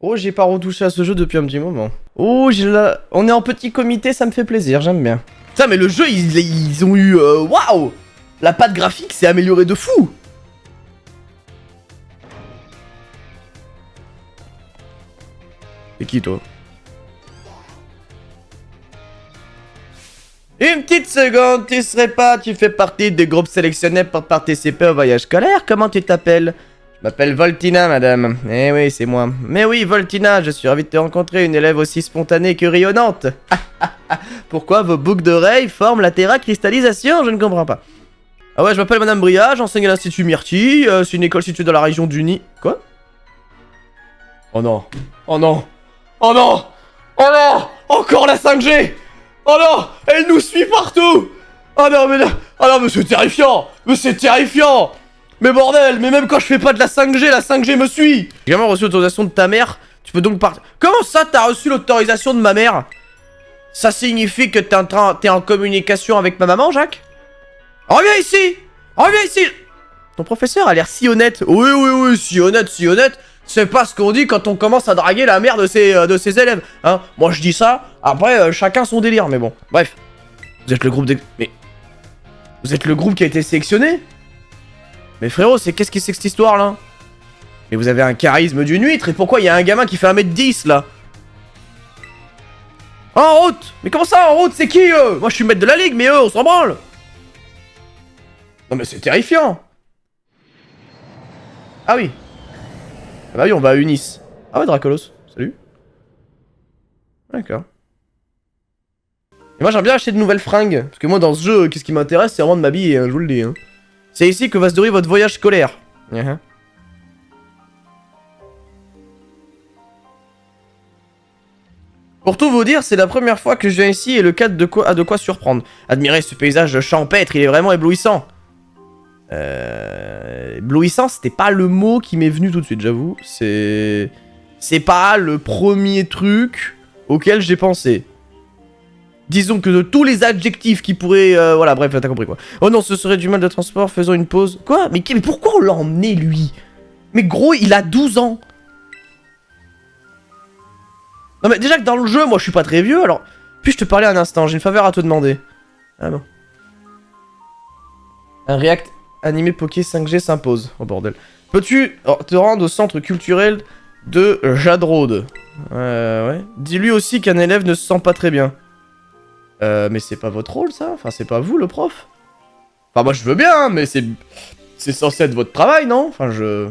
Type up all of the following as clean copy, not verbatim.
Oh, j'ai pas retouché à ce jeu depuis un petit moment. Oh, on est en petit comité, ça me fait plaisir, j'aime bien. Putain, mais le jeu, ils ont eu... Waouh! La patte graphique s'est améliorée de fou! C'est qui, toi? Une petite seconde, tu serais pas... Tu fais partie des groupes sélectionnés pour participer au voyage scolaire? Comment tu t'appelles? Je m'appelle Voltina, madame. Eh oui, c'est moi. Mais oui, Voltina, je suis ravi de te rencontrer, une élève aussi spontanée que rayonnante. Pourquoi vos boucles d'oreilles forment la terracristallisation? Je ne comprends pas. Ah ouais, je m'appelle Madame Bria, j'enseigne à l'Institut Myrtille, c'est une école située dans la région du Nid. Quoi? Oh non. Oh non. Oh non. Oh non. Encore la 5G. Oh non. Elle nous suit partout. Oh non, mais là... Oh non, mais c'est terrifiant. Mais c'est terrifiant. Mais bordel, mais même quand je fais pas de la 5G me suit. J'ai vraiment reçu l'autorisation de ta mère. Tu peux donc partir. Comment ça, t'as reçu l'autorisation de ma mère? Ça signifie que t'es en communication avec ma maman, Jacques? Reviens ici. Reviens ici. Ton professeur a l'air si honnête. Oui, oui, oui, si honnête, si honnête. C'est pas ce qu'on dit quand on commence à draguer la mère de ses élèves. Hein, moi je dis ça. Après, chacun son délire, mais bon. Bref. Vous êtes le groupe Mais... Vous êtes le groupe qui a été sélectionné? Mais frérot, qu'est-ce que c'est que cette histoire là? Mais vous avez un charisme d'une huître, et pourquoi il y a un gamin qui fait 1m10 là? Oh, en route! Mais comment ça en route? C'est qui eux? Moi je suis maître de la ligue, mais eux on s'en branle! Non mais c'est terrifiant! Ah oui! Ah bah oui, on va à Unis. Ah ouais, Dracolos, salut. D'accord. Et moi j'aimerais bien acheter de nouvelles fringues, parce que moi dans ce jeu, qu'est-ce qui m'intéresse, c'est vraiment de m'habiller, hein, je vous le dis. Hein. C'est ici que va se dérouler votre voyage scolaire. Pour tout vous dire, c'est la première fois que je viens ici et le cadre a de quoi surprendre. Admirez ce paysage champêtre, il est vraiment éblouissant. Éblouissant, c'était pas le mot qui m'est venu tout de suite, j'avoue. C'est pas le premier truc auquel j'ai pensé. Disons que de tous les adjectifs qui pourraient... voilà, bref, t'as compris quoi. Oh non, ce serait du mal de transport, faisons une pause. Quoi? Mais pourquoi on l'a emmené, lui? Mais gros, il a 12 ans. Non mais déjà que dans le jeu, moi je suis pas très vieux, alors... Puis-je te parler un instant? J'ai une faveur à te demander. Ah bon. Un React animé Poké 5G s'impose. Oh bordel. Peux-tu te rendre au centre culturel de Jadrode? Ouais. Dis-lui aussi qu'un élève ne se sent pas très bien. Mais c'est pas votre rôle ça? Enfin c'est pas vous le prof? Enfin moi je veux bien, hein, mais c'est censé être votre travail, non? Enfin je...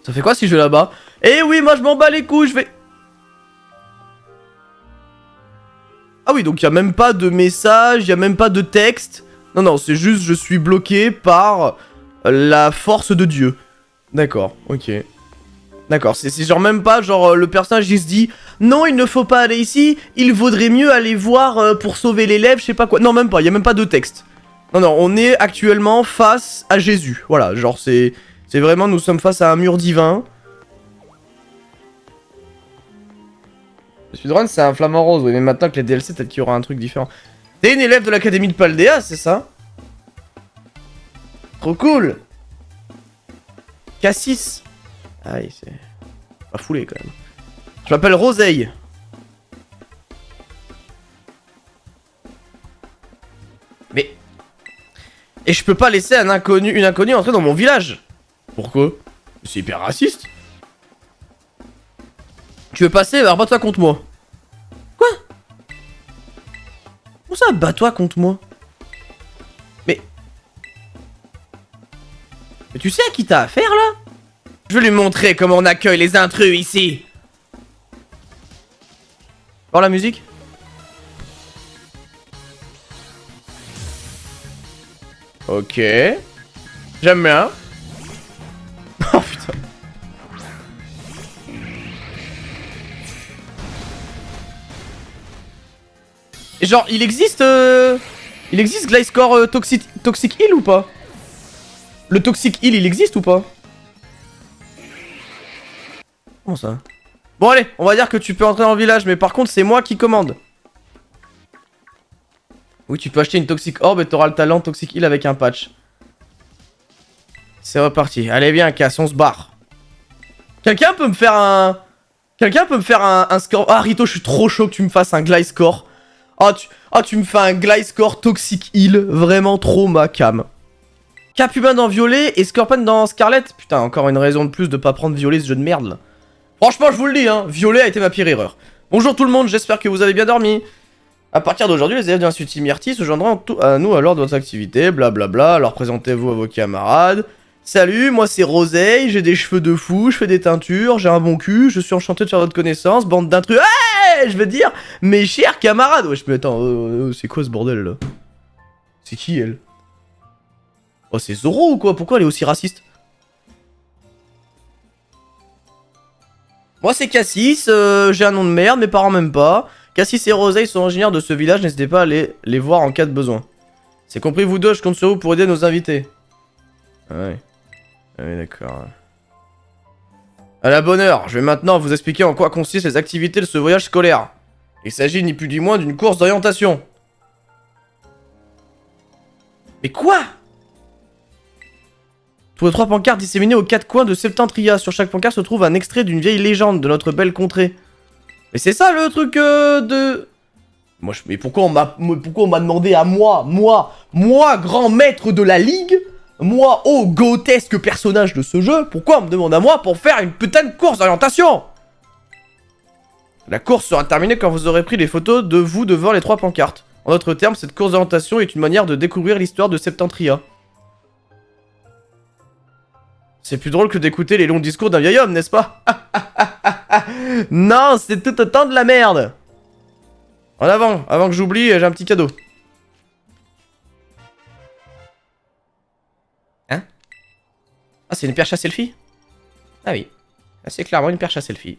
Ça fait quoi si je vais là-bas? Eh oui, moi je m'en bats les couilles, je vais... Ah oui, donc il y a même pas de message, il y a même pas de texte. Non, non, c'est juste je suis bloqué par la force de Dieu. D'accord, ok. D'accord, c'est genre même pas genre le personnage il se dit non, il ne faut pas aller ici, il vaudrait mieux aller voir pour sauver l'élève, je sais pas quoi. Non, même pas, il y a même pas de texte. Non, non, on est actuellement face à Jésus. Voilà, genre c'est vraiment, nous sommes face à un mur divin. Le speedrun c'est un flamant rose, oui, mais maintenant que les DLC, peut-être qu'il y aura un truc différent. T'es une élève de l'académie de Paldea, c'est ça? Trop cool. Cassis. Ah oui, c'est... pas foulé quand même. Je m'appelle Roseille. Mais... Et je peux pas laisser une inconnue entrer dans mon village. Pourquoi? C'est hyper raciste. Tu veux passer? Alors bats-toi contre moi. Quoi? Comment ça, bats-toi contre moi? Mais tu sais à qui t'as affaire là? Je vais lui montrer comment on accueille les intrus ici. Voir la musique? Ok. J'aime bien. Oh putain. Et genre, il existe Gliscor Toxic Heal ou pas? Le Toxic Heal, il existe ou pas? Comment ça? Bon allez, on va dire que tu peux entrer dans le village, mais par contre c'est moi qui commande. Oui, tu peux acheter une Toxic Orb et t'auras le talent Toxic Heal avec un patch. C'est reparti. Allez viens, casse, on se barre. Quelqu'un peut me faire un... Quelqu'un peut me faire un score... Ah, Rito, je suis trop chaud que tu me fasses un glide score. Tu me fais un glide score Toxic Heal. Vraiment trop ma cam. Cap humain dans Violet et Scorpion dans Scarlet. Putain, encore une raison de plus de pas prendre Violet, ce jeu de merde, là. Franchement, je vous le dis, hein, Violet a été ma pire erreur. Bonjour tout le monde, j'espère que vous avez bien dormi. A partir d'aujourd'hui, les élèves de l'Institut Myrtille se joindront à nous à l'ordre de votre activité, blablabla. Alors présentez-vous à vos camarades. Salut, moi c'est Roseille, j'ai des cheveux de fou, je fais des teintures, j'ai un bon cul, je suis enchanté de faire votre connaissance, bande d'intrus. Hey, je veux dire, mes chers camarades. Wesh, mais attends, c'est quoi ce bordel là? C'est qui elle? Oh, c'est Zoro ou quoi? Pourquoi elle est aussi raciste? Moi c'est Cassis, j'ai un nom de merde, mes parents m'aiment pas. Cassis et Roseille sont originaires de ce village, n'hésitez pas à les voir en cas de besoin. C'est compris vous deux, je compte sur vous pour aider nos invités. Ah ouais. Ah oui, d'accord. À la bonne heure, je vais maintenant vous expliquer en quoi consistent les activités de ce voyage scolaire. Il s'agit ni plus ni moins d'une course d'orientation. Mais quoi? Trouvez 3 pancartes disséminées aux 4 coins de Septentria. Sur chaque pancarte se trouve un extrait d'une vieille légende de notre belle contrée. Mais c'est ça le truc de... Mais pourquoi on m'a demandé à moi, grand maître de la ligue, moi, grotesque personnage de ce jeu, pourquoi on me demande à moi pour faire une putain de course d'orientation? La course sera terminée quand vous aurez pris les photos de vous devant les 3 pancartes. En d'autres termes, cette course d'orientation est une manière de découvrir l'histoire de Septentria. C'est plus drôle que d'écouter les longs discours d'un vieil homme, n'est-ce pas? Non, c'est tout autant de la merde. En avant que j'oublie, j'ai un petit cadeau. Hein? Ah, c'est une perche à selfie? Ah oui, c'est clairement une perche à selfie.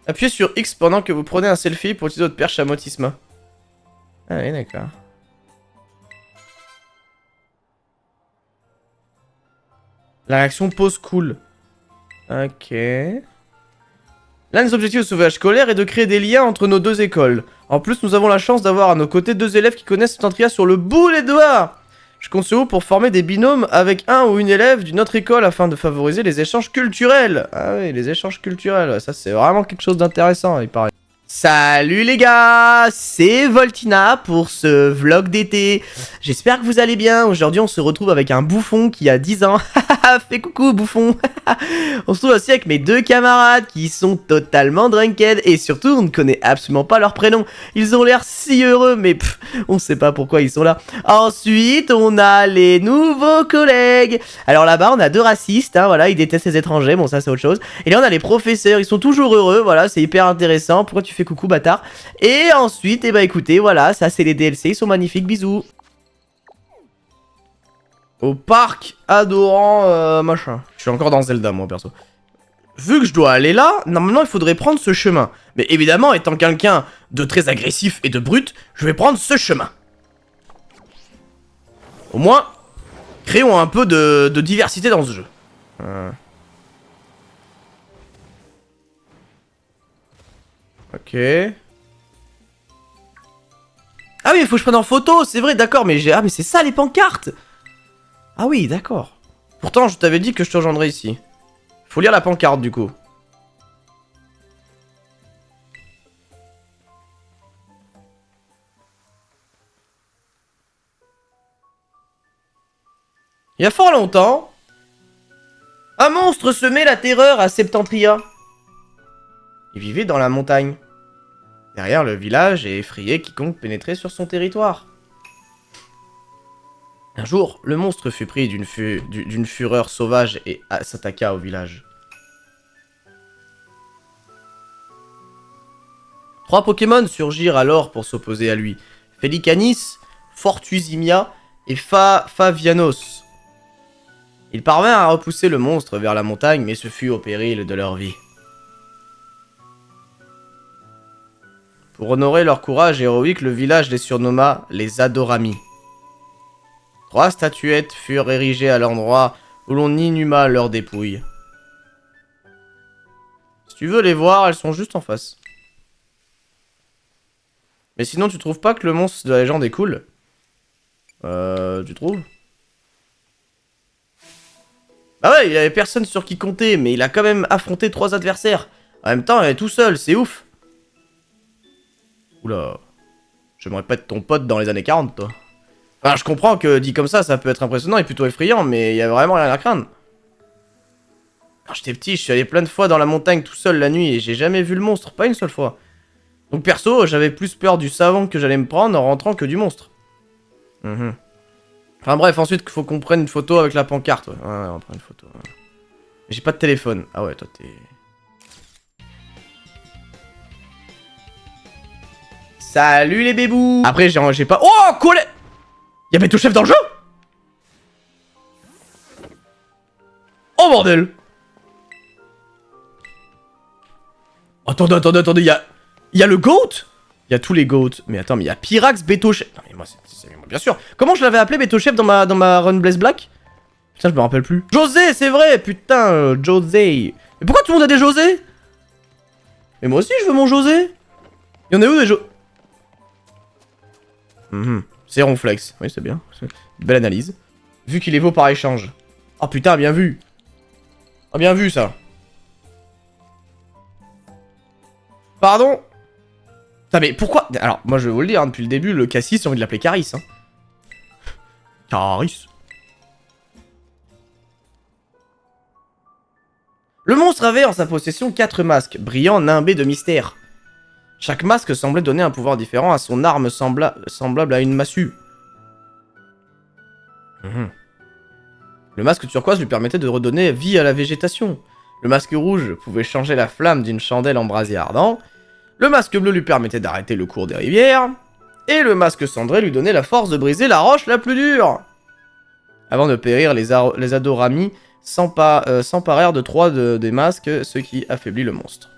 Appuyez sur X pendant que vous prenez un selfie pour utiliser votre perche à motisma. Ah oui, d'accord. La réaction pose cool. Ok. L'un des objectifs de ce voyage scolaire est de créer des liens entre nos 2 écoles. En plus, nous avons la chance d'avoir à nos côtés 2 élèves qui connaissent Septentria sur le bout des doigts. Je compte sur vous pour former des binômes avec un ou une élève d'une autre école afin de favoriser les échanges culturels. Ah oui, les échanges culturels, ça c'est vraiment quelque chose d'intéressant, il paraît. Salut les gars, c'est Voltina pour ce vlog d'été. J'espère que vous allez bien. Aujourd'hui on se retrouve avec un bouffon qui a 10 ans. Fais coucou bouffon. On se trouve aussi avec mes 2 camarades qui sont totalement drunked. Et surtout on ne connaît absolument pas leur prénom. Ils ont l'air si heureux mais on sait pas pourquoi ils sont là. Ensuite on a les nouveaux collègues. Alors là-bas on a 2 racistes, hein, voilà, ils détestent les étrangers, bon ça c'est autre chose. Et là on a les professeurs, ils sont toujours heureux, voilà, c'est hyper intéressant. Pourquoi tu fais coucou bâtard? Et ensuite, écoutez, voilà, ça c'est les DLC, ils sont magnifiques, bisous. Au parc adorant machin. Je suis encore dans Zelda moi perso. Vu que je dois aller là, normalement il faudrait prendre ce chemin. Mais évidemment, étant quelqu'un de très agressif et de brut, je vais prendre ce chemin. Au moins, créons un peu de diversité dans ce jeu. Ok. Ah oui, il faut que je prenne en photo, c'est vrai, d'accord, mais ah mais c'est ça les pancartes. Ah oui, d'accord. Pourtant, je t'avais dit que je te rejoindrais ici. Faut lire la pancarte, du coup. Il y a fort longtemps, un monstre semait la terreur à Septentria. Il vivait dans la montagne, derrière le village, et effrayait quiconque pénétrait sur son territoire. Un jour, le monstre fut pris d'une fureur sauvage et s'attaqua au village. 3 Pokémon surgirent alors pour s'opposer à lui. Felicanis, Fortusimia et Favianos. Ils parvinrent à repousser le monstre vers la montagne, mais ce fut au péril de leur vie. Pour honorer leur courage héroïque, le village les surnomma les Adorami. 3 statuettes furent érigées à l'endroit où l'on inhuma leurs dépouilles. Si tu veux les voir, elles sont juste en face. Mais sinon, tu trouves pas que le monstre de la légende est cool? Tu trouves? Ah ouais, il avait personne sur qui compter, mais il a quand même affronté 3 adversaires. En même temps, il est tout seul, c'est ouf. Oula. J'aimerais pas être ton pote dans les années 40, toi. Enfin, je comprends que dit comme ça peut être impressionnant et plutôt effrayant, mais il y a vraiment rien à craindre. Quand j'étais petit, je suis allé plein de fois dans la montagne tout seul la nuit et j'ai jamais vu le monstre, pas une seule fois. Donc perso, j'avais plus peur du savon que j'allais me prendre en rentrant que du monstre. Enfin bref, ensuite, il faut qu'on prenne une photo avec la pancarte. Ouais, on prend une photo. Ouais. J'ai pas de téléphone. Ah ouais, toi t'es... Salut les bébous. Après, j'ai pas... Oh, collé. Y'a Beto Chef dans le jeu. Oh bordel. Attendez, y'a le GOAT. Y'a tous les GOAT. Mais attends, mais y'a Pyrax, Beto Chef... Non mais moi, c'est bien sûr. Comment je l'avais appelé Beto Chef dans ma run Blaze Black? Putain, je me rappelle plus. José, c'est vrai, putain, José. Mais pourquoi tout le monde a des José? Mais moi aussi, je veux mon José. Y'en a où des José? C'est Ronflex. Oui, c'est bien. Belle analyse. Vu qu'il est beau par échange. Oh putain, bien vu. Oh, bien vu, ça. Pardon? Putain, mais pourquoi? Alors, moi, je vais vous le dire, hein, depuis le début, le Cassis, j'ai envie de l'appeler Caris. Hein. Caris. Le monstre avait en sa possession 4 masques, brillants, nimbés de mystère. Chaque masque semblait donner un pouvoir différent à son arme semblable à une massue. Le masque turquoise lui permettait de redonner vie à la végétation. Le masque rouge pouvait changer la flamme d'une chandelle en brasier ardent. Le masque bleu lui permettait d'arrêter le cours des rivières. Et le masque cendré lui donnait la force de briser la roche la plus dure. Avant de périr, les Adorami s'emparèrent de 3 des masques, ce qui affaiblit le monstre.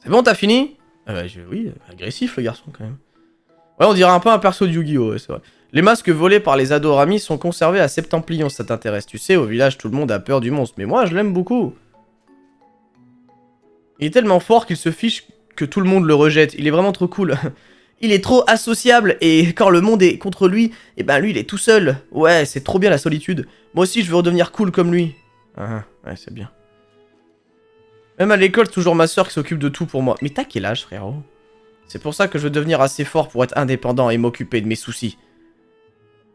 C'est bon, t'as fini? Oui, agressif le garçon quand même. Ouais, on dirait un peu un perso de Yu-Gi-Oh! Ouais, c'est vrai. Les masques volés par les Adorami sont conservés à Septemplion, si ça t'intéresse. Tu sais, au village, tout le monde a peur du monstre, mais moi, je l'aime beaucoup. Il est tellement fort qu'il se fiche que tout le monde le rejette. Il est vraiment trop cool. Il est trop associable, et quand le monde est contre lui, et ben lui, il est tout seul. Ouais, c'est trop bien la solitude. Moi aussi, je veux redevenir cool comme lui. Ah, ouais, c'est bien. Même à l'école, c'est toujours ma soeur qui s'occupe de tout pour moi. Mais t'as quel âge, frérot? C'est pour ça que je veux devenir assez fort pour être indépendant et m'occuper de mes soucis.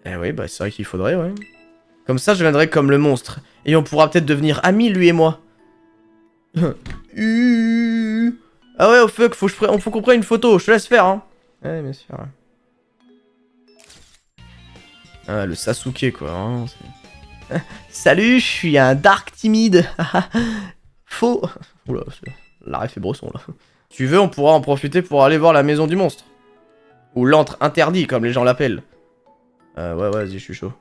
Eh oui, bah c'est vrai qu'il faudrait, ouais. Comme ça, je viendrai comme le monstre. Et on pourra peut-être devenir amis, lui et moi. Ah ouais, au fuck, faut qu'on prenne une photo. Je te laisse faire, hein. Ouais, bien sûr. Ah, le Sasuke, quoi. Hein, salut, je suis un dark timide. Faux. Oula, la ref est bresson, là. Tu veux, on pourra en profiter pour aller voir la maison du monstre. Ou l'antre interdit, comme les gens l'appellent. Ouais, vas-y, je suis chaud.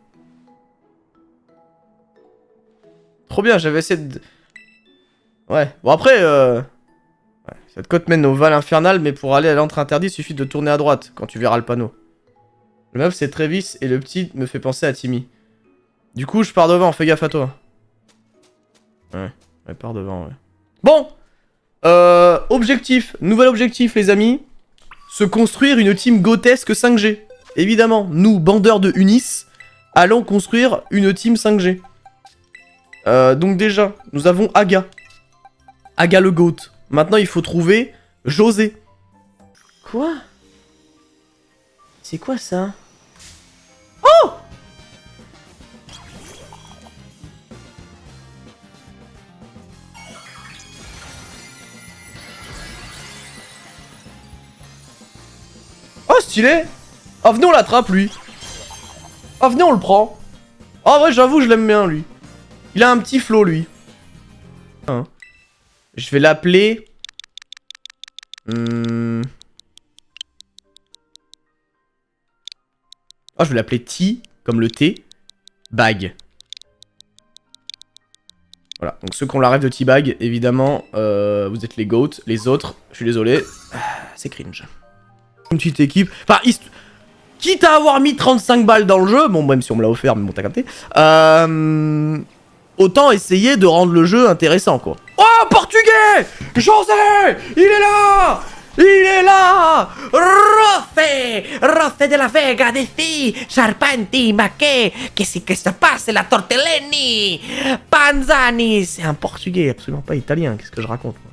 Trop bien, j'avais essayé de... Ouais, bon après, ouais, cette côte mène au Val Infernal, mais pour aller à l'antre interdit, il suffit de tourner à droite, quand tu verras le panneau. Le meuf, c'est Travis, et le petit me fait penser à Timmy. Du coup, je pars devant, fais gaffe à toi. Ouais, pars devant, ouais. Bon, objectif, nouvel objectif, les amis. Se construire une team gotesque 5G. Évidemment, nous, bandeurs de Unis, allons construire une team 5G. Donc déjà, nous avons Aga. Aga le GOAT. Maintenant, il faut trouver José. Quoi? C'est quoi ça? Oh! Oh, stylé! Ah, venez, on l'attrape, lui. Ah, venez, on le prend. Ah, ouais, j'avoue, je l'aime bien, lui. Il a un petit flow, lui. Hein. Je vais l'appeler... Oh, je vais l'appeler T, comme le T. Bag. Voilà, donc ceux qui ont la rêve de T-Bag, évidemment, vous êtes les GOAT. Les autres, je suis désolé, c'est cringe. Une petite équipe... Enfin, quitte à avoir mis 35 balles dans le jeu, bon, même si on me l'a offert, mais bon, t'as capté. Autant essayer de rendre le jeu intéressant, quoi. Oh, portugais! José! Il est là! Il est là! Rofe de la Vega, des filles, Charpenti, Maquet, qu'est-ce que ça passe, la Tortellini, Panzani. C'est un portugais, absolument pas italien, qu'est-ce que je raconte moi.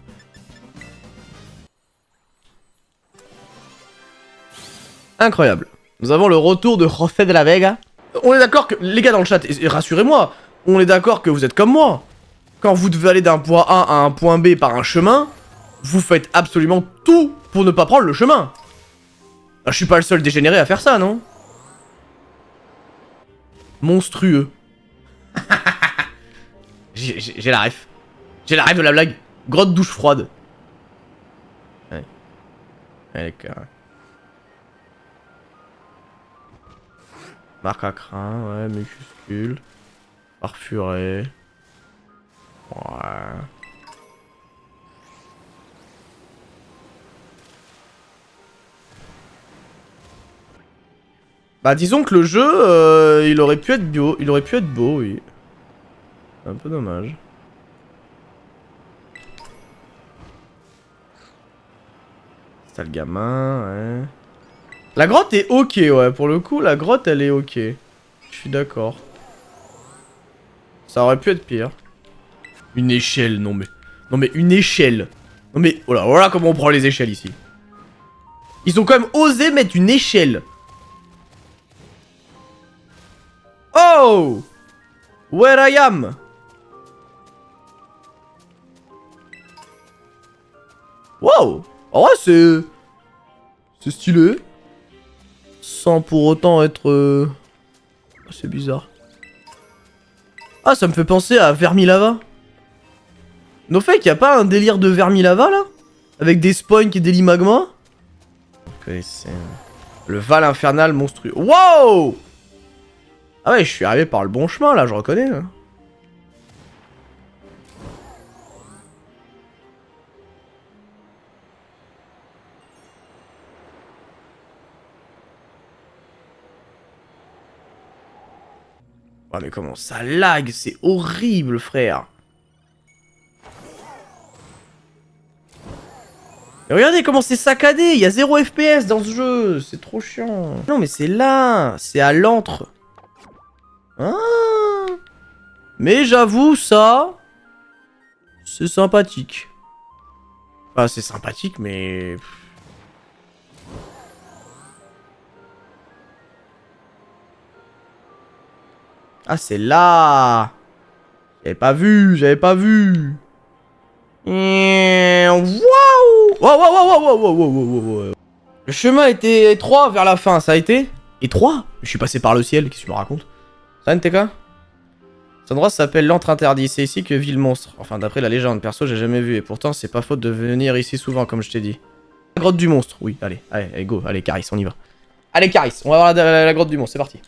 Incroyable. Nous avons le retour de José de la Vega. On est d'accord que, les gars dans le chat, et rassurez-moi, on est d'accord que vous êtes comme moi. Quand vous devez aller d'un point A à un point B par un chemin, vous faites absolument tout pour ne pas prendre le chemin. Je suis pas le seul dégénéré à faire ça, non? Monstrueux. J'ai la ref. J'ai la ref de la blague. Grotte douche froide. Ouais. Ouais, d'accord. Marque à crin, ouais, mucuscule. Parfuré. Ouais. Bah disons que le jeu, il aurait pu être beau, oui. C'est un peu dommage. C'est le gamin, ouais. La grotte est ok, ouais, pour le coup, la grotte elle est ok. Je suis d'accord. Ça aurait pu être pire. Une échelle, non mais... Non mais une échelle. Non mais... Voilà, voilà comment on prend les échelles ici. Ils ont quand même osé mettre une échelle. Oh! Where I am? Wow! En vrai, c'est stylé. Sans pour autant être... C'est bizarre. Ah, ça me fait penser à Vermilava. No fake, y'a pas un délire de Vermilava, là? Avec des spawns qui délient magma? Ok, c'est... Le Val infernal monstrueux. Wow! Ah ouais, je suis arrivé par le bon chemin, là, je reconnais. Là. Ouais, mais comment ça lag? C'est horrible, frère. Et regardez comment c'est saccadé. Il y a 0 FPS dans ce jeu. C'est trop chiant. Non, mais c'est là. C'est à l'antre. Ah. Mais j'avoue, ça... C'est sympathique. Enfin, c'est sympathique, mais... Ah, c'est là. J'avais pas vu, j'avais pas vu. Waouh! Waouh! Le chemin était étroit vers la fin, ça a été? Étroit? Je suis passé par le ciel, qu'est-ce que tu me racontes? Ça, NTK? Cet endroit s'appelle l'antre interdit, c'est ici que vit le monstre. Enfin, d'après la légende, perso, j'ai jamais vu, et pourtant, c'est pas faute de venir ici souvent, comme je t'ai dit. La grotte du monstre, oui, allez, go, allez, Caris, on y va. Allez, Caris, on va voir la grotte du monstre, c'est parti.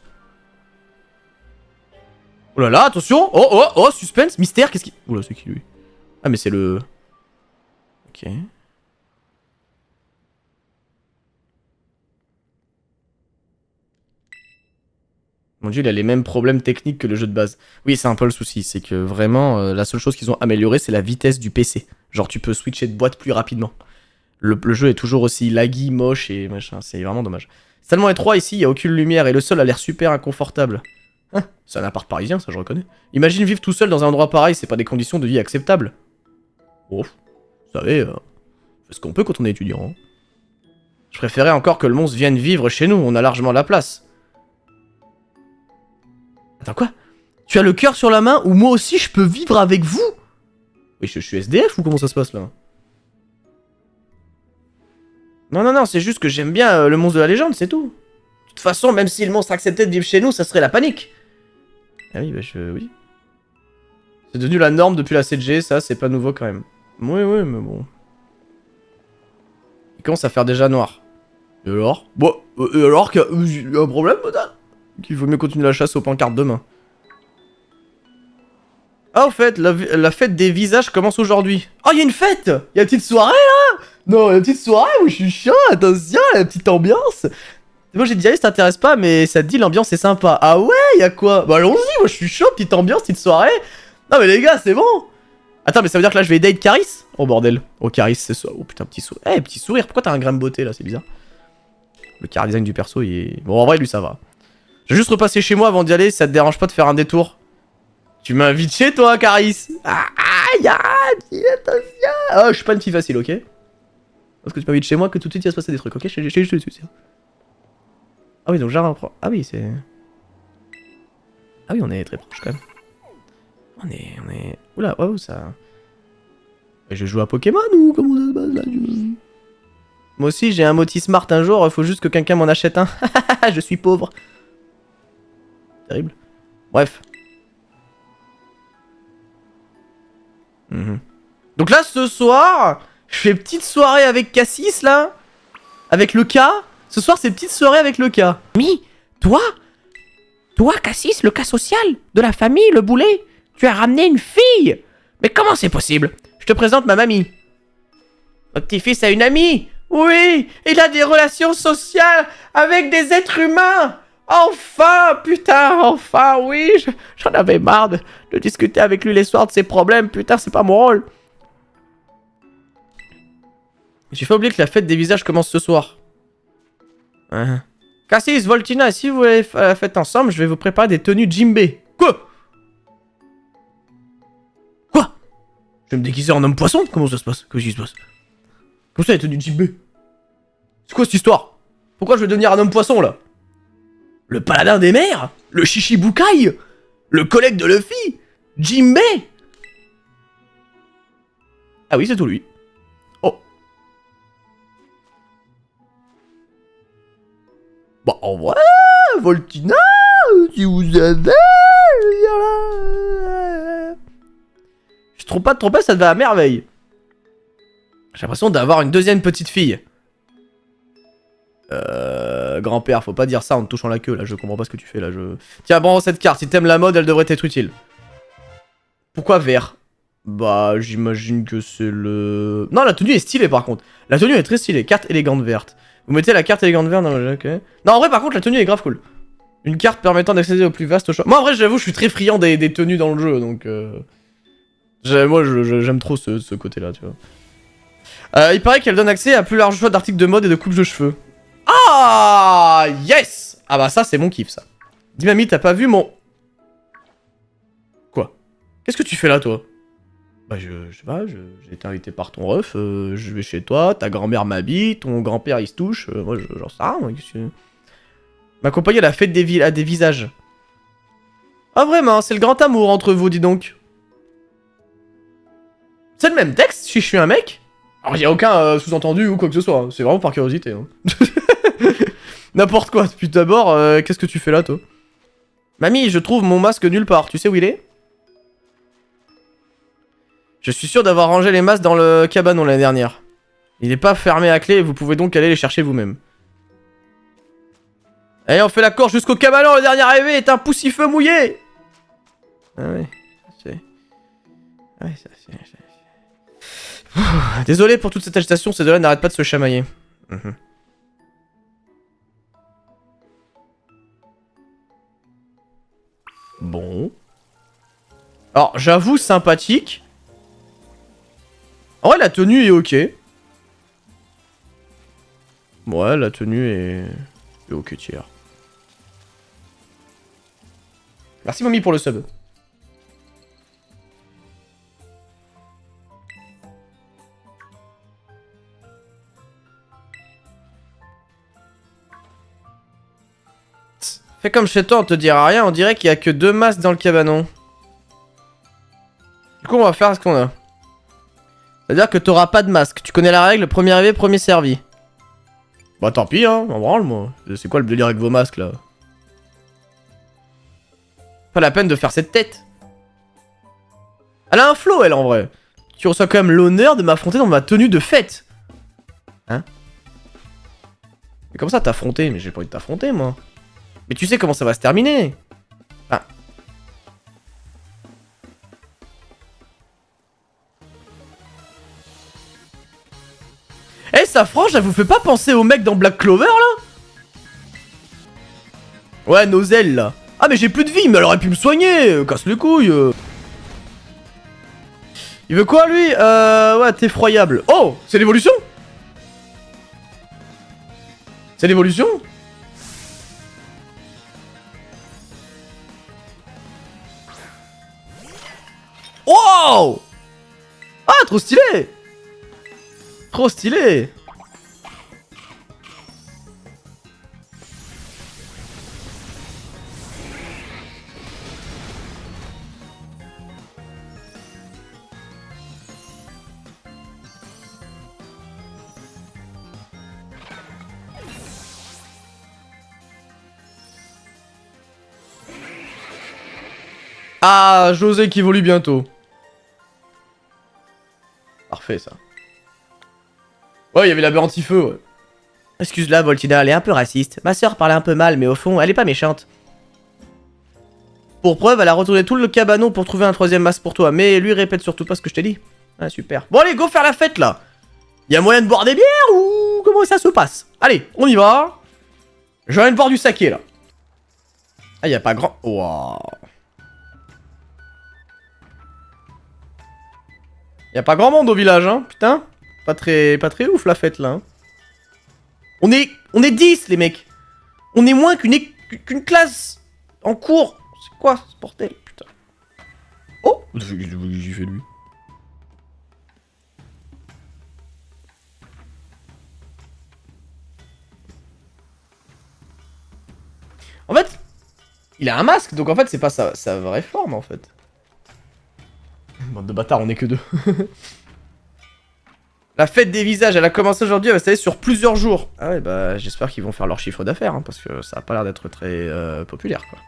Oh là là, attention! Oh, suspense, mystère, qu'est-ce qui... Oula, c'est qui lui? Ah, mais c'est le... Ok. Mon dieu, il a les mêmes problèmes techniques que le jeu de base. Oui, c'est un peu le souci, c'est que vraiment, la seule chose qu'ils ont amélioré, c'est la vitesse du PC. Genre, tu peux switcher de boîte plus rapidement. Le jeu est toujours aussi laggy, moche et machin, c'est vraiment dommage. C'est tellement étroit ici, il n'y a aucune lumière et le sol a l'air super inconfortable. Hein, c'est un appart parisien, ça je reconnais. Imagine vivre tout seul dans un endroit pareil, c'est pas des conditions de vie acceptables. Oh, vous savez, on fait ce qu'on peut quand on est étudiant. Hein. Je préférais encore que le monstre vienne vivre chez nous, on a largement la place. Attends, quoi? Tu as le cœur sur la main ou moi aussi je peux vivre avec vous? Oui, je suis SDF ou comment ça se passe là? Non, c'est juste que j'aime bien le monstre de la légende, c'est tout. De toute façon, même si le monstre acceptait de vivre chez nous, ça serait la panique. Ah oui, oui. C'est devenu la norme depuis la 7G, ça, c'est pas nouveau quand même. Oui, mais bon. Il commence à faire déjà noir. Et alors? Bon, et alors qu'il y a un problème peut-être? Qu'il vaut mieux continuer la chasse aux pancartes demain. Ah, au fait, la fête des visages commence aujourd'hui. Oh, il y a une fête! Il y a une petite soirée là? Non, il y a une petite soirée où je suis chiant, attention, la petite ambiance. Moi j'ai dit, allez, ça t'intéresse pas, mais ça te dit, l'ambiance est sympa. Ah ouais, y a quoi? Bah allons-y, moi je suis chaud, petite ambiance, petite soirée. Non mais les gars, c'est bon. Attends, mais ça veut dire que là, je vais date Caris? Oh bordel. Oh, Caris, c'est ça. Oh putain, petit sourire. Eh, petit sourire. Pourquoi t'as un grain de beauté là? C'est bizarre. Le car design du perso, il est... Bon, en vrai, lui, ça va. Je vais juste repasser chez moi avant d'y aller. Si ça te dérange pas de faire un détour. Tu m'invites chez toi, Caris. Ah, attention. Oh, je suis pas une fille facile, ok? Parce que tu m'invites chez moi que tout de suite il va se passer des trucs, ok? Je te suis. Ah oui, donc jardin pro. Ah oui, c'est... Ah oui, on est très proche quand même. On est... Oula, oh, ça... Je joue à Pokémon ou comment ça se passe là? Moi aussi, j'ai un Moti Smart un jour, faut juste que quelqu'un m'en achète un. Je suis pauvre. Terrible. Bref. Donc là, ce soir, je fais petite soirée avec Cassis, là. Avec le K. Ce soir, c'est petite soirée avec le K. Mi, toi, Cassis, le cas social de la famille, le boulet, tu as ramené une fille. Mais comment c'est possible? Je te présente ma mamie. Votre petit-fils a une amie. Oui, il a des relations sociales avec des êtres humains. Enfin, putain, enfin, oui, j'en avais marre de discuter avec lui les soirs de ses problèmes. Putain, c'est pas mon rôle. J'ai fait oublier que la fête des visages commence ce soir. Cassis, Voltina, si vous voulez la fête ensemble, je vais vous préparer des tenues Jimbé. Quoi? Je vais me déguiser en homme poisson? Comment ça se passe? Qu'est-ce qui se passe? Comment ça, les tenues Jimbé? C'est quoi cette histoire? Pourquoi je vais devenir un homme poisson là? Le paladin des mers? Le Chichibukai? Le collègue de Luffy? Jimbé? Ah oui, c'est tout lui. Oh. Bah en vrai, Voltina, si vous avez... Je trouve pas de trompette, ça te va à merveille. J'ai l'impression d'avoir une deuxième petite fille. Grand-père, faut pas dire ça en te touchant la queue là, je comprends pas ce que tu fais là, Tiens, bon, cette carte, si t'aimes la mode, elle devrait t'être utile. Pourquoi vert? Bah, j'imagine que c'est le... Non, la tenue est stylée par contre. La tenue est très stylée, carte élégante verte. Vous mettez la carte élégante verte, non, ok. Non, en vrai, par contre, la tenue est grave cool. Une carte permettant d'accéder au plus vaste choix. Moi, en vrai, j'avoue, je suis très friand des tenues dans le jeu, donc... Moi, j'aime trop ce côté-là, tu vois. Il paraît qu'elle donne accès à plus large choix d'articles de mode et de coupe de cheveux. Ah, yes! Ah bah ça, c'est mon kiff, ça. Dis, mamie, t'as pas vu mon... Quoi? Qu'est-ce que tu fais là, toi? Bah, je sais pas, j'ai été invité par ton ref, je vais chez toi, ta grand-mère m'habille, ton grand-père, il se touche, moi, j'en sais rien, moi, qu'est-ce que... M'accompagner à la fête des visages. Ah, vraiment, c'est le grand amour entre vous, dis donc. C'est le même texte si je suis un mec? Alors, y a aucun sous-entendu ou quoi que ce soit, hein. C'est vraiment par curiosité. Hein. N'importe quoi. Puis d'abord, qu'est-ce que tu fais là, toi? Mamie, je trouve mon masque nulle part. Tu sais où il est? Je suis sûr d'avoir rangé les masques dans le cabanon l'année dernière. Il n'est pas fermé à clé, vous pouvez donc aller les chercher vous-même. Allez, on fait la course jusqu'au cabanon, le dernier arrivé est un poussifeu mouillé! Ah ouais, c'est... Ah ouais, ça c'est... Désolé pour toute cette agitation, ces deux-là n'arrêtent pas de se chamailler. Bon. Alors, j'avoue, sympathique. En vrai, la tenue est ok. Ouais, la tenue est ok tiers. Merci, mamie, pour le sub. Fais comme chez toi, on te dira rien, on dirait qu'il y a que 2 masques dans le cabanon. Du coup, on va faire ce qu'on a. C'est-à-dire que t'auras pas de masque. Tu connais la règle, premier arrivé, premier servi. Bah tant pis, hein, m'en branle, moi. C'est quoi le délire avec vos masques, là? Pas la peine de faire cette tête. Elle a un flow, elle, en vrai. Tu reçois quand même l'honneur de m'affronter dans ma tenue de fête. Hein? Mais comment ça t'affronter? Mais j'ai pas envie de t'affronter, moi. Mais tu sais comment ça va se terminer. Ah. Eh, sa frange, elle vous fait pas penser au mec dans Black Clover, là? Ouais, nos ailes, là. Ah, mais j'ai plus de vie, mais elle aurait pu me soigner. Casse les couilles. Il veut quoi lui? Ouais, t'es effroyable. Oh, c'est l'évolution? C'est l'évolution? Wow! Ah, trop stylé! Trop stylé! Ah, José qui évolue bientôt. Parfait ça. Ouais, il y avait la baie anti-feu, ouais. Excuse-la, Voltina, elle est un peu raciste. Ma sœur parlait un peu mal, mais au fond, elle est pas méchante. Pour preuve, elle a retourné tout le cabanon pour trouver un troisième masque pour toi. Mais lui répète surtout pas ce que je t'ai dit. Ah, super. Bon, allez, go faire la fête là. Y a moyen de boire des bières ou comment ça se passe? Allez, on y va. J'ai envie de boire du saké là. Ah, y a pas grand. Waouh. Y a pas grand monde au village, hein, putain. Pas très ouf la fête là. Hein. On est 10 les mecs. On est moins qu'une classe en cours. C'est quoi ce bordel, putain. Oh, j'ai fait lui. En fait, il a un masque, donc en fait c'est pas sa vraie forme en fait. Bande de bâtards, on est que deux. La fête des visages, elle a commencé aujourd'hui, elle va s'étaler sur plusieurs jours. Ah ouais, bah j'espère qu'ils vont faire leur chiffre d'affaires, hein, parce que ça a pas l'air d'être très populaire, quoi.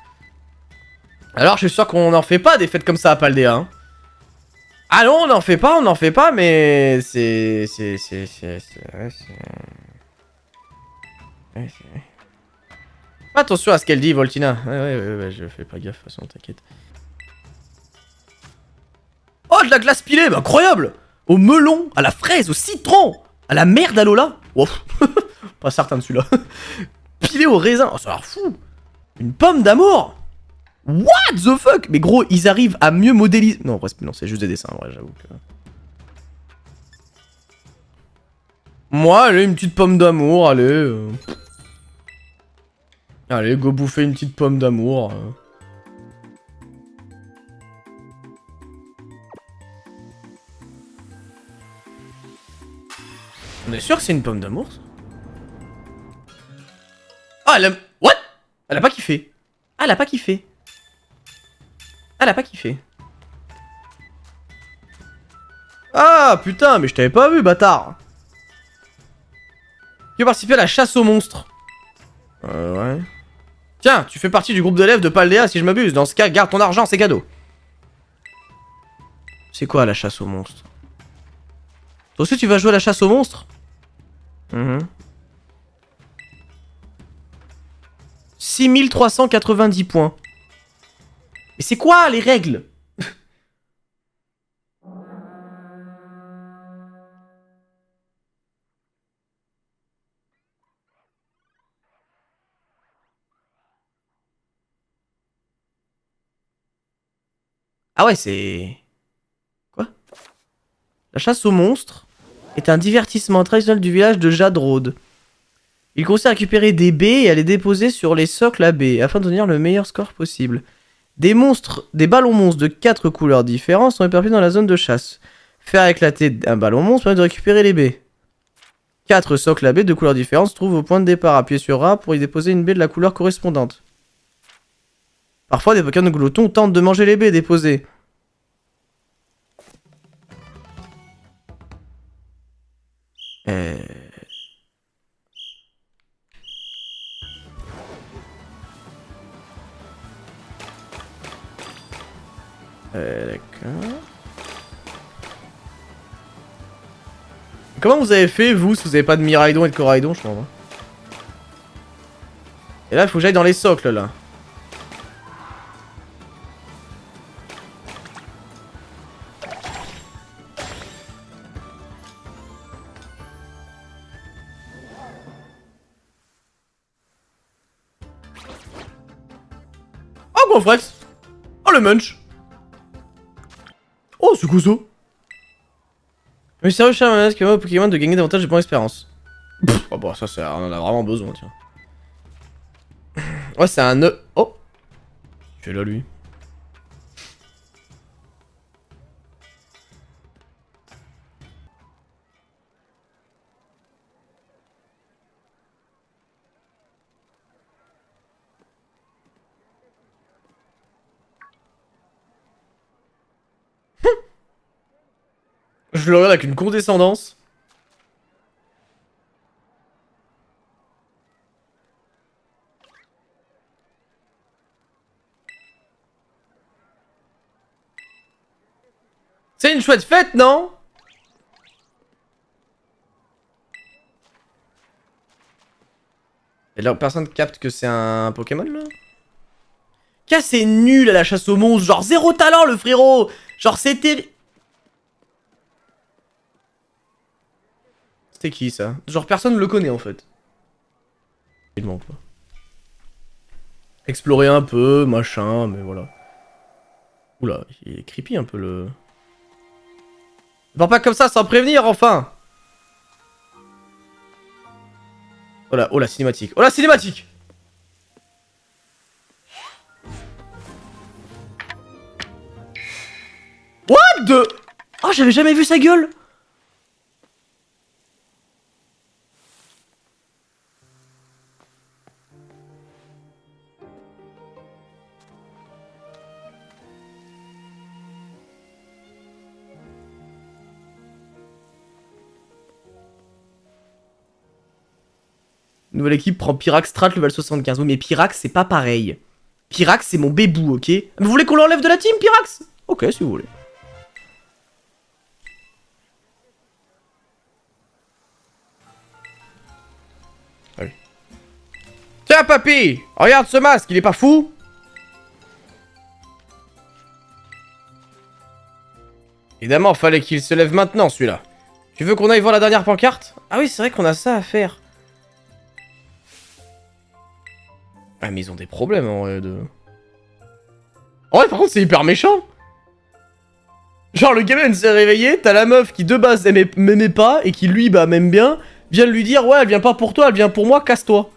Alors je suis sûr qu'on n'en fait pas des fêtes comme ça à Paldea, hein. Ah non, on n'en fait pas, mais c'est... Attention à ce qu'elle dit, Voltina. Ouais, je fais pas gaffe, de toute façon, t'inquiète. Oh, de la glace pilée, mais incroyable! Au melon, à la fraise, au citron, à la merde à Lola. Wow. Pas certain de celui-là. Pilé au raisin. Oh, ça a l'air fou. Une pomme d'amour. What the fuck? Mais gros, ils arrivent à mieux modéliser. Non, non, c'est juste des dessins, en vrai, j'avoue que. Moi, allez, une petite pomme d'amour, allez. Allez, go bouffer une petite pomme d'amour. On est sûr que c'est une pomme d'amour, ça? Ah, elle a... What? Elle a pas kiffé. Ah, elle a pas kiffé. Elle a pas kiffé. Ah, putain, mais je t'avais pas vu, bâtard. Tu veux participer à la chasse aux monstres? Ouais. Tiens, tu fais partie du groupe d'élèves de Paldea si je m'abuse. Dans ce cas, garde ton argent, c'est cadeau. C'est quoi la chasse aux monstres? Toi aussi tu vas jouer à la chasse aux monstres? 6390 points. Mais c'est quoi les règles? Ah ouais, c'est... Quoi? La chasse aux monstres est un divertissement traditionnel du village de Jadrode. Il consiste à récupérer des baies et à les déposer sur les socles à baies, afin d'obtenir le meilleur score possible. Des ballons monstres de 4 couleurs différentes sont éparpillés dans la zone de chasse. Faire éclater un ballon monstre permet de récupérer les baies. 4 socles à baies de couleurs différentes se trouvent au point de départ. Appuyez sur A pour y déposer une baie de la couleur correspondante. Parfois, des Pokémon de gloutons tentent de manger les baies déposées. D'accord. Comment vous avez fait, vous, si vous avez pas de Miraidon et de Coraidon, je crois. Et là, il faut que j'aille dans les socles, là. Oh, gros flex. Oh, le munch. Oh, c'est quoi ça? Mais sérieux, cher menace qui permet aux Pokémon de gagner davantage de points d'expérience. Oh bah ça, on en a vraiment besoin, tiens. Ouais, c'est un nœud. Oh! Tu es là, lui. Je le regarde avec une condescendance. C'est une chouette fête, non? Et là, personne capte que c'est un Pokémon, là? C'est nul à la chasse aux monstres, genre zéro talent, le frérot! Genre, c'était... C'était qui, ça? Genre, personne le connaît, en fait. Quoi. Explorer un peu, machin, mais voilà. Oula, il est creepy un peu, le... Pas comme ça, sans prévenir, enfin! Oh la cinématique. Oh la cinématique! What the... Oh, j'avais jamais vu sa gueule! Nouvelle équipe prend Pyrax Strat level 75. Oui, mais Pyrax, c'est pas pareil. Pyrax, c'est mon bébou, ok? Mais vous voulez qu'on l'enlève de la team, Pyrax? Ok, si vous voulez. Allez. Tiens, papy! Regarde ce masque, il est pas fou? Évidemment, fallait qu'il se lève maintenant, celui-là. Tu veux qu'on aille voir la dernière pancarte? Ah oui, c'est vrai qu'on a ça à faire. Ah, mais ils ont des problèmes, en vrai, de... En vrai, par contre, c'est hyper méchant. Genre, le gamin s'est réveillé, t'as la meuf qui, de base, m'aimait pas, et qui, lui, bah, m'aime bien, vient de lui dire, ouais, elle vient pas pour toi, elle vient pour moi, casse-toi.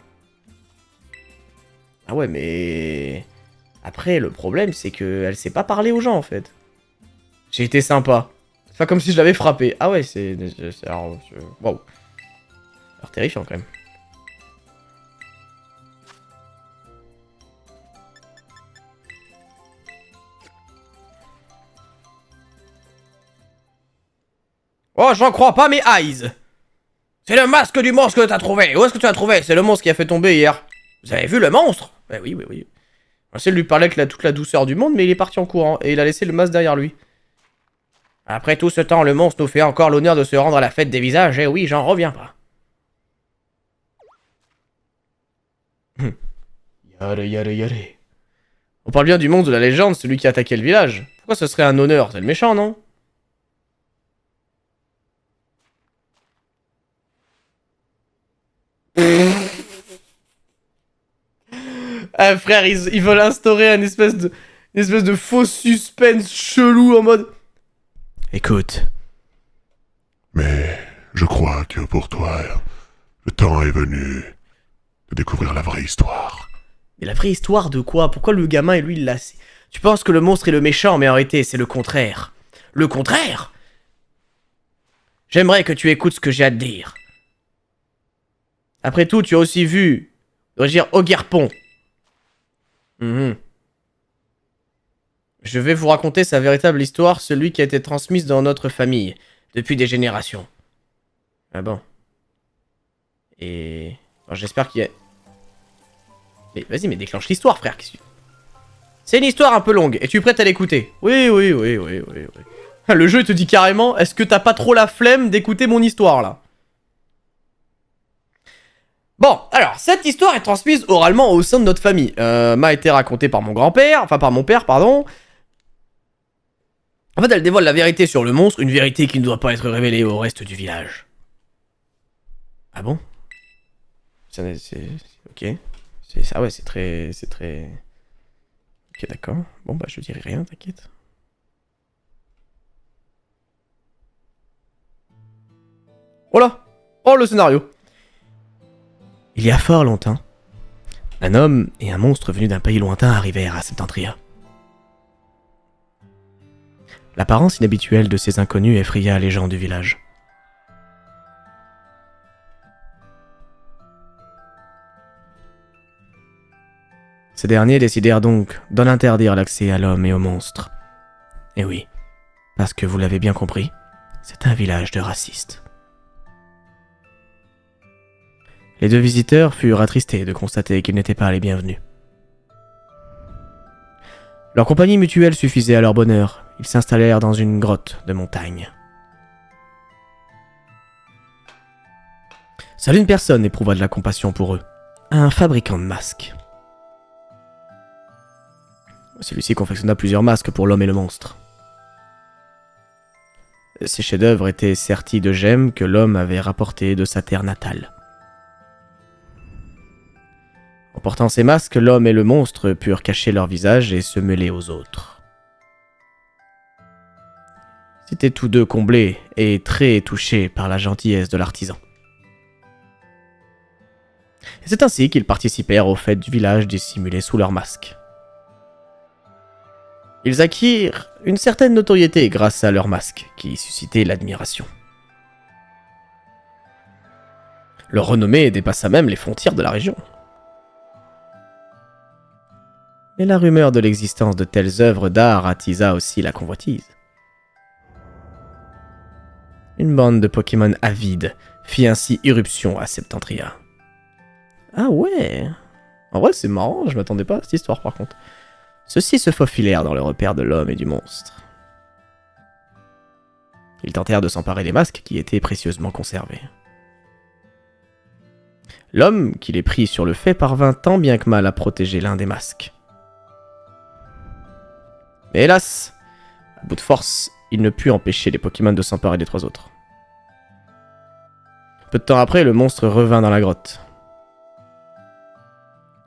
Ah ouais, mais... Après, le problème, c'est qu'elle sait pas parler aux gens, en fait. J'ai été sympa. C'est pas comme si je l'avais frappé. Ah ouais, c'est... Alors, waouh. Alors, terrifiant, quand même. Oh, j'en crois pas mes eyes! C'est le masque du monstre que t'as trouvé! Où est-ce que tu l'as trouvé? C'est le monstre qui a fait tomber hier. Vous avez vu le monstre? Bah oui, oui, oui. J'essaie de lui parler avec toute la douceur du monde, mais il est parti en courant, et il a laissé le masque derrière lui. Après tout ce temps, le monstre nous fait encore l'honneur de se rendre à la fête des visages, et oui, j'en reviens pas. Yare, yare, yare. On parle bien du monstre de la légende, celui qui a attaqué le village. Pourquoi ce serait un honneur? C'est le méchant, non? Ah frère, ils veulent instaurer une espèce de faux suspense chelou en mode... Écoute. Mais je crois que pour toi, le temps est venu de découvrir la vraie histoire. Mais la vraie histoire de quoi? Pourquoi le gamin et lui il l'a... Tu penses que le monstre est le méchant, mais en réalité c'est le contraire. Le contraire? J'aimerais que tu écoutes ce que j'ai à te dire. Après tout, tu as aussi vu... Je veux dire, Ogerpon. Je vais vous raconter sa véritable histoire, celui qui a été transmise dans notre famille, depuis des générations. Ah bon. Et... Alors j'espère qu'il y a... Mais vas-y, mais déclenche l'histoire, frère. C'est une histoire un peu longue, et tu es prête à l'écouter? Oui, oui, oui, oui, oui, oui. Le jeu, il te dit carrément, est-ce que t'as pas trop la flemme d'écouter mon histoire, là? Bon, alors, cette histoire est transmise oralement au sein de notre famille. M'a été racontée par mon grand-père, enfin par mon père, pardon. En fait, elle dévoile la vérité sur le monstre, une vérité qui ne doit pas être révélée au reste du village. Ah bon? C'est... Ok. Ah ouais, c'est très... Ok, d'accord. Bon, bah, je dirai rien, t'inquiète. Oh là! Oh le scénario! Il y a fort longtemps, un homme et un monstre venus d'un pays lointain arrivèrent à Septentria. L'apparence inhabituelle de ces inconnus effraya les gens du village. Ces derniers décidèrent donc d'en interdire l'accès à l'homme et aux monstres. Et oui, parce que vous l'avez bien compris, c'est un village de racistes. Les deux visiteurs furent attristés de constater qu'ils n'étaient pas les bienvenus. Leur compagnie mutuelle suffisait à leur bonheur. Ils s'installèrent dans une grotte de montagne. Seule une personne éprouva de la compassion pour eux. Un fabricant de masques. Celui-ci confectionna plusieurs masques pour l'homme et le monstre. Ces chefs-d'œuvre étaient sertis de gemmes que l'homme avait rapportées de sa terre natale. En portant ces masques, l'homme et le monstre purent cacher leur visage et se mêler aux autres. Ils étaient tous deux comblés et très touchés par la gentillesse de l'artisan. Et c'est ainsi qu'ils participèrent aux fêtes du village dissimulées sous leurs masques. Ils acquirent une certaine notoriété grâce à leurs masques, qui suscitaient l'admiration. Leur renommée dépassa même les frontières de la région. Mais la rumeur de l'existence de telles œuvres d'art attisa aussi la convoitise. Une bande de Pokémon avides fit ainsi irruption à Septentria. Ah ouais! En vrai, c'est marrant, je m'attendais pas à cette histoire par contre. Ceux-ci se faufilèrent dans le repère de l'homme et du monstre. Ils tentèrent de s'emparer des masques qui étaient précieusement conservés. L'homme, qui les prit sur le fait, parvint tant bien que mal à protéger l'un des masques. Mais hélas, à bout de force, il ne put empêcher les Pokémon de s'emparer des trois autres. Peu de temps après, le monstre revint dans la grotte.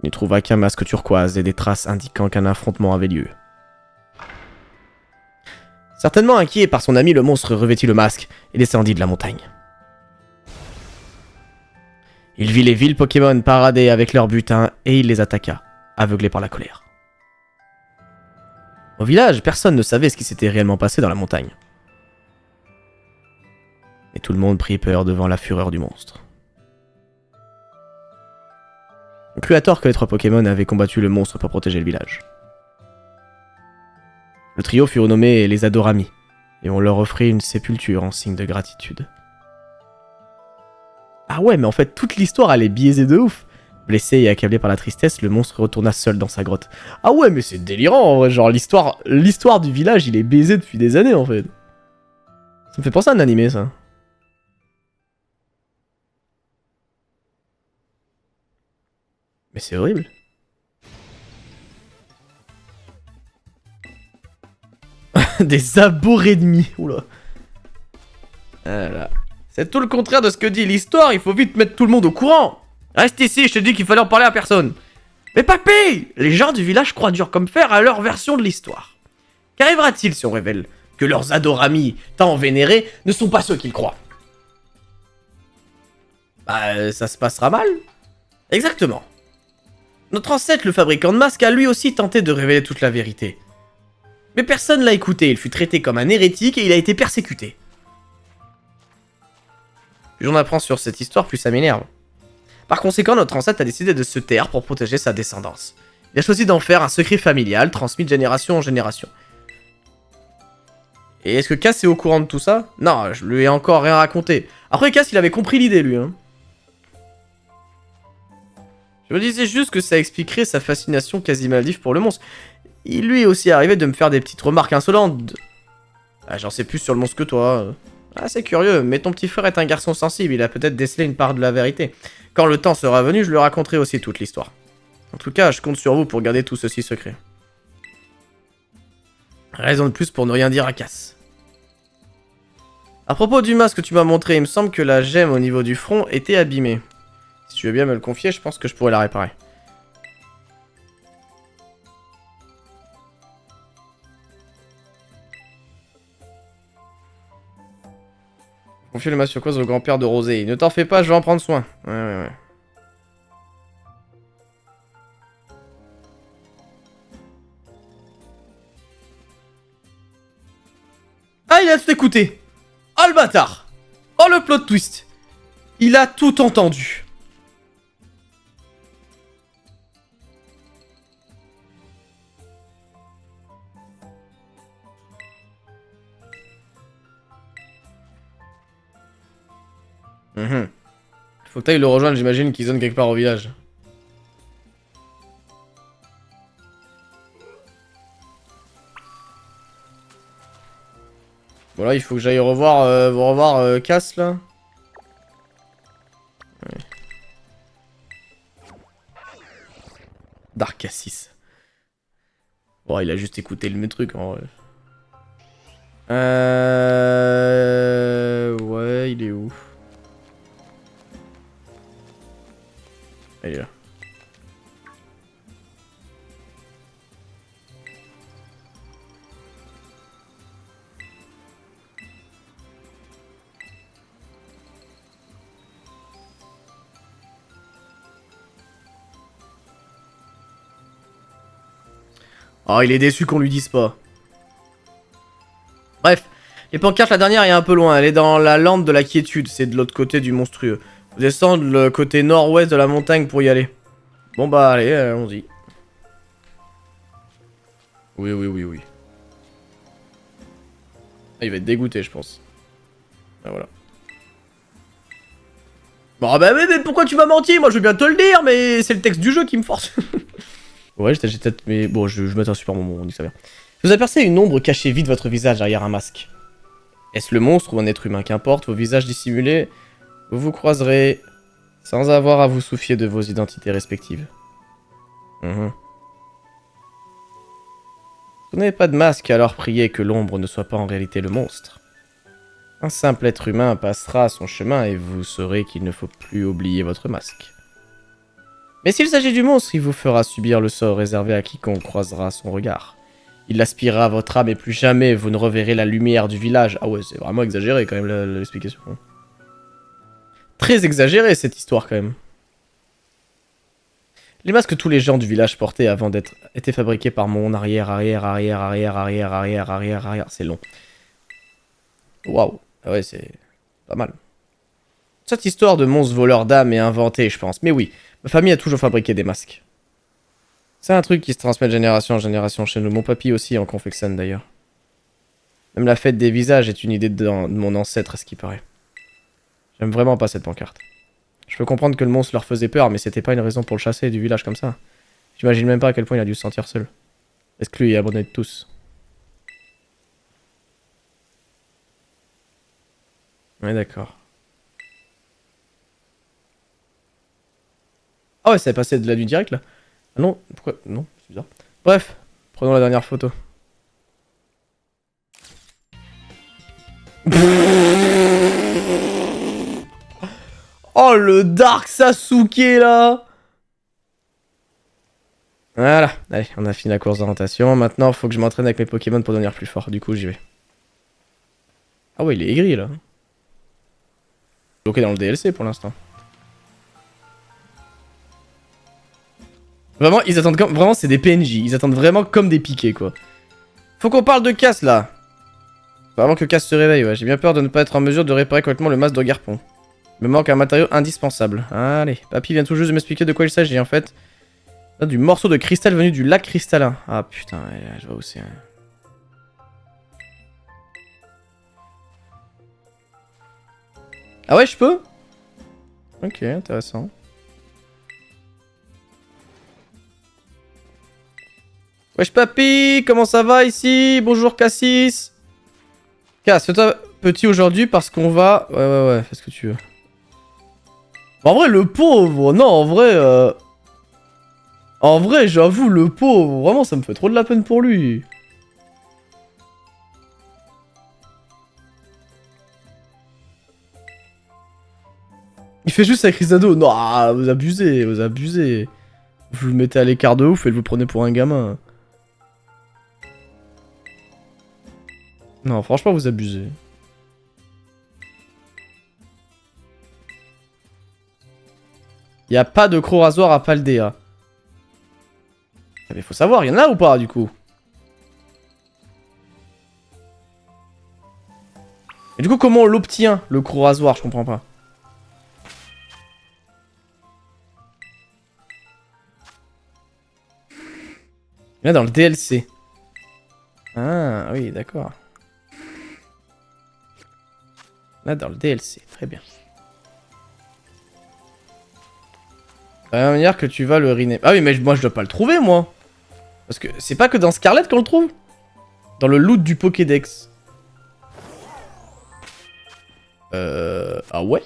Il ne trouva qu'un masque turquoise et des traces indiquant qu'un affrontement avait lieu. Certainement inquiet par son ami, le monstre revêtit le masque et descendit de la montagne. Il vit les villes Pokémon parader avec leur butin et il les attaqua, aveuglé par la colère. Au village, personne ne savait ce qui s'était réellement passé dans la montagne. Et tout le monde prit peur devant la fureur du monstre. On crut à tort que les trois Pokémon avaient combattu le monstre pour protéger le village. Le trio fut renommé les Adorami, et on leur offrit une sépulture en signe de gratitude. Ah ouais, mais en fait, toute l'histoire, elle est biaisée de ouf. Blessé et accablé par la tristesse, le monstre retourna seul dans sa grotte. Ah ouais, mais c'est délirant, en vrai. Genre l'histoire du village, il est baisé depuis des années, en fait. Ça me fait penser à un animé, ça. Mais c'est horrible. Des abours ennemis. Oula. Voilà. C'est tout le contraire de ce que dit l'histoire. Il faut vite mettre tout le monde au courant. Reste ici, je te dis qu'il fallait en parler à personne. Mais papy, les gens du village croient dur comme fer à leur version de l'histoire. Qu'arrivera-t-il si on révèle que leurs adoramis tant vénérés ne sont pas ceux qu'ils croient? Bah, ça se passera mal. Exactement. Notre ancêtre, le fabricant de masques, a lui aussi tenté de révéler toute la vérité. Mais personne l'a écouté, il fut traité comme un hérétique et il a été persécuté. Plus j'en apprends sur cette histoire, plus ça m'énerve. Par conséquent, notre ancêtre a décidé de se taire pour protéger sa descendance. Il a choisi d'en faire un secret familial, transmis de génération en génération. Et est-ce que Cass est au courant de tout ça? Non, je lui ai encore rien raconté. Après, Cass, il avait compris l'idée, lui. Hein. Je me disais juste que ça expliquerait sa fascination quasi maldive pour le monstre. Il lui est aussi arrivé de me faire des petites remarques insolentes. Ah, j'en sais plus sur le monstre que toi. Ah, c'est curieux, mais ton petit frère est un garçon sensible, il a peut-être décelé une part de la vérité. Quand le temps sera venu, je lui raconterai aussi toute l'histoire. En tout cas, je compte sur vous pour garder tout ceci secret. Raison de plus pour ne rien dire à Cass. À propos du masque que tu m'as montré, il me semble que la gemme au niveau du front était abîmée. Si tu veux bien me le confier, je pense que je pourrais la réparer. Confie le masque turquoise au grand-père de Rosé. Ne t'en fais pas, je vais en prendre soin. Ouais. Ah, il a tout écouté. Oh, le bâtard. Oh, le plot twist. Il a tout entendu. Faut que t'ailles le rejoindre, j'imagine qu'il zone quelque part au village. Bon là, il faut que j'aille revoir Cass là. Ouais. Dark Cassis. Bon, il a juste écouté le truc en vrai. Ouais, il est où? Il est là. Oh, il est déçu qu'on lui dise pas. Bref, les pancartes, la dernière est un peu loin. Elle est dans la lande de la quiétude. C'est de l'autre côté du monstrueux. Faut descendre le côté nord-ouest de la montagne pour y aller. Bon bah allez, allons-y. Oui. Ah, il va être dégoûté, je pense. Ah, voilà. Bon bah mais pourquoi tu m'as menti? Moi je veux bien te le dire, mais c'est le texte du jeu qui me force. Ouais, j'ai peut-être... Mais bon, je vais mettre un super moment, on dit ça bien. Vous apercevez une ombre cacher vite votre visage derrière un masque. Est-ce le monstre ou un être humain? Qu'importe, vos visages dissimulés, vous vous croiserez sans avoir à vous soucier de vos identités respectives. Vous n'avez pas de masque, alors priez que l'ombre ne soit pas en réalité le monstre. Un simple être humain passera son chemin et vous saurez qu'il ne faut plus oublier votre masque. Mais s'il s'agit du monstre, il vous fera subir le sort réservé à quiconque croisera son regard. Il aspirera à votre âme et plus jamais vous ne reverrez la lumière du village. Ah ouais, c'est vraiment exagéré quand même l'explication. Très exagéré cette histoire quand même. Les masques que tous les gens du village portaient avant d'être étaient fabriqués par mon arrière. C'est long. Waouh. Ah ouais, c'est pas mal. Cette histoire de monstre voleur d'âme est inventée, je pense. Mais oui, ma famille a toujours fabriqué des masques. C'est un truc qui se transmet de génération en génération chez nous. Mon papy aussi en confectionne d'ailleurs. Même la fête des visages est une idée de mon ancêtre, à ce qui paraît. J'aime vraiment pas cette pancarte. Je peux comprendre que le monstre leur faisait peur, mais c'était pas une raison pour le chasser du village comme ça. J'imagine même pas à quel point il a dû se sentir seul. Exclu et abandonné de tous. Ouais, d'accord. Ah ouais, ça est passé de la nuit direct là. Ah non, pourquoi? Non, c'est bizarre. Bref, prenons la dernière photo. Oh le Dark Sasuke là. Voilà, allez, on a fini la course d'orientation. Maintenant, faut que je m'entraîne avec mes Pokémon pour devenir plus fort. Du coup, j'y vais. Ah ouais, il est aigri là. Bloqué dans le DLC pour l'instant. Vraiment, ils attendent comme... Vraiment, c'est des PNJ. Ils attendent vraiment comme des piquets, quoi. Faut qu'on parle de Cass, là. Faut avant que Cass se réveille, ouais. J'ai bien peur de ne pas être en mesure de réparer complètement le masque de Garpon. Il me manque un matériau indispensable. Allez, papy vient tout juste de m'expliquer de quoi il s'agit, en fait. Là, du morceau de cristal venu du lac cristallin. Ah, putain, ouais, je vois où c'est. Ah ouais, je peux? Ok, intéressant. Wesh papy, comment ça va ici? Bonjour Cassis. Cass, fais-toi petit aujourd'hui parce qu'on va... Ouais, fais ce que tu veux. En vrai, le pauvre, non, en vrai... En vrai, j'avoue, le pauvre, vraiment, ça me fait trop de la peine pour lui. Il fait juste sa crise d'ado. Non, vous abusez, vous abusez. Vous le mettez à l'écart de ouf et vous le prenez pour un gamin. Non, franchement, vous abusez. Il y a pas de croc rasoir à Paldea. Mais faut savoir, il y en a ou pas du coup? Et du coup, comment on l'obtient, le croc rasoir? Je comprends pas. Là, dans le DLC. Ah, oui, d'accord. Là, dans le DLC. Très bien. De la même manière que tu vas le rename. Ah oui, mais moi, je dois pas le trouver, moi. Parce que c'est pas que dans Scarlet qu'on le trouve. Dans le loot du Pokédex. Ah ouais?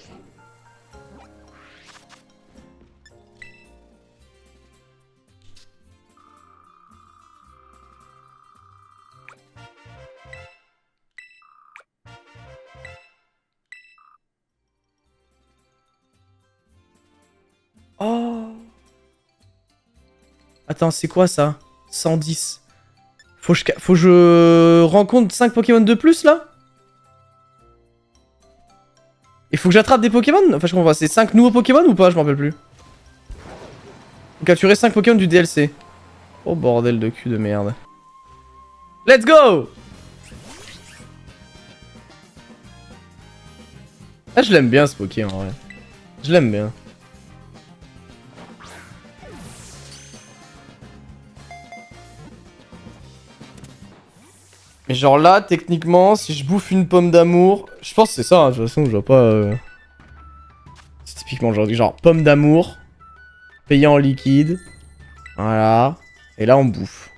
Oh. Attends, c'est quoi ça? 110. Faut que je rencontre 5 Pokémon de plus là? Il faut que j'attrape des Pokémon? Enfin, je comprends pas. C'est 5 nouveaux Pokémon ou pas? Je m'en rappelle plus. Faut capturer 5 Pokémon du DLC. Oh bordel de cul de merde. Let's go! Ah, je l'aime bien ce Pokémon en vrai. Je l'aime bien. Mais genre là, techniquement, si je bouffe une pomme d'amour... Je pense que c'est ça, hein, de toute façon, je vois pas... C'est typiquement genre pomme d'amour, payant en liquide, voilà, et là on bouffe.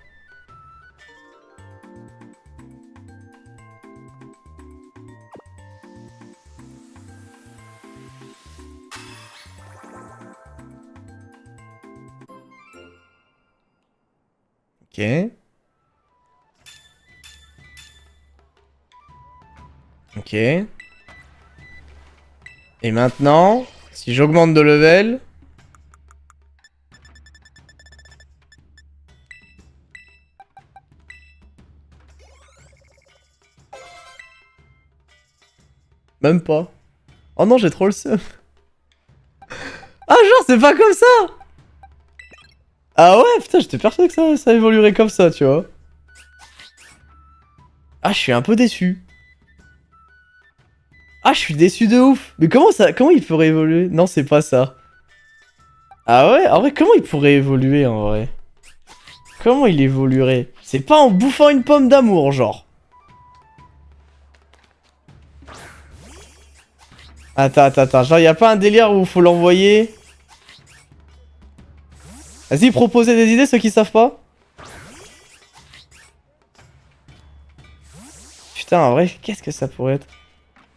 Ok. Ok. Et maintenant, si j'augmente de level... Même pas. Oh non, j'ai trop le seum. Ah genre, c'est pas comme ça! Ah ouais, putain, j'étais persuadé que ça évoluerait comme ça, tu vois. Ah, je suis un peu déçu. Ah, je suis déçu de ouf. Mais comment il pourrait évoluer? Non, c'est pas ça. Ah ouais? En vrai, comment il pourrait évoluer, en vrai? Comment il évoluerait? C'est pas en bouffant une pomme d'amour, genre. Attends. Genre, y'a pas un délire où faut l'envoyer? Vas-y, proposez des idées, ceux qui savent pas. Putain, en vrai, qu'est-ce que ça pourrait être?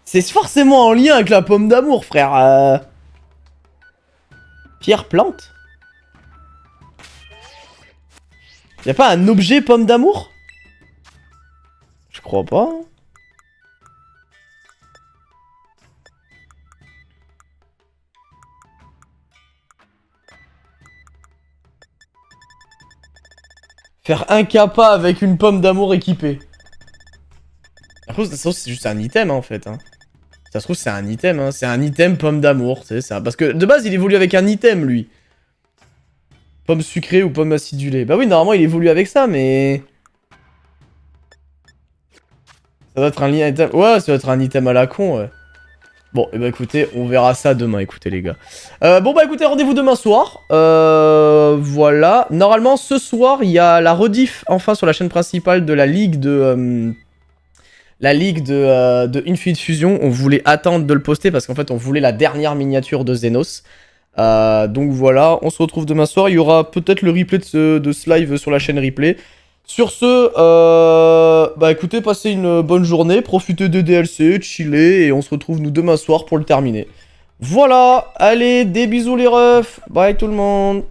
C'est forcément en lien avec la pomme d'amour, frère. Pierre plante? Y'a pas un objet pomme d'amour? Je crois pas. Faire un kappa avec une pomme d'amour équipée. Après, ça se trouve, c'est juste un item, hein, en fait. Hein. Ça se trouve, c'est un item, hein. C'est un item pomme d'amour, tu sais, ça. Parce que de base, il évolue avec un item, lui. Pomme sucrée ou pomme acidulée. Bah oui, normalement, il évolue avec ça, mais... Ça doit être un lien item... Ouais, ça doit être un item à la con, ouais. Bon, et bah écoutez, on verra ça demain, écoutez les gars. Bon bah écoutez, rendez-vous demain soir. Voilà. Normalement, ce soir, il y a la rediff, enfin, sur la chaîne principale de la ligue de... de Infinite Fusion. On voulait attendre de le poster parce qu'en fait, on voulait la dernière miniature de Xenos. Donc voilà, on se retrouve demain soir. Il y aura peut-être le replay de ce live sur la chaîne replay. Sur ce, bah écoutez, passez une bonne journée, profitez des DLC, chillez, et on se retrouve nous demain soir pour le terminer. Voilà, allez, des bisous les refs, bye tout le monde.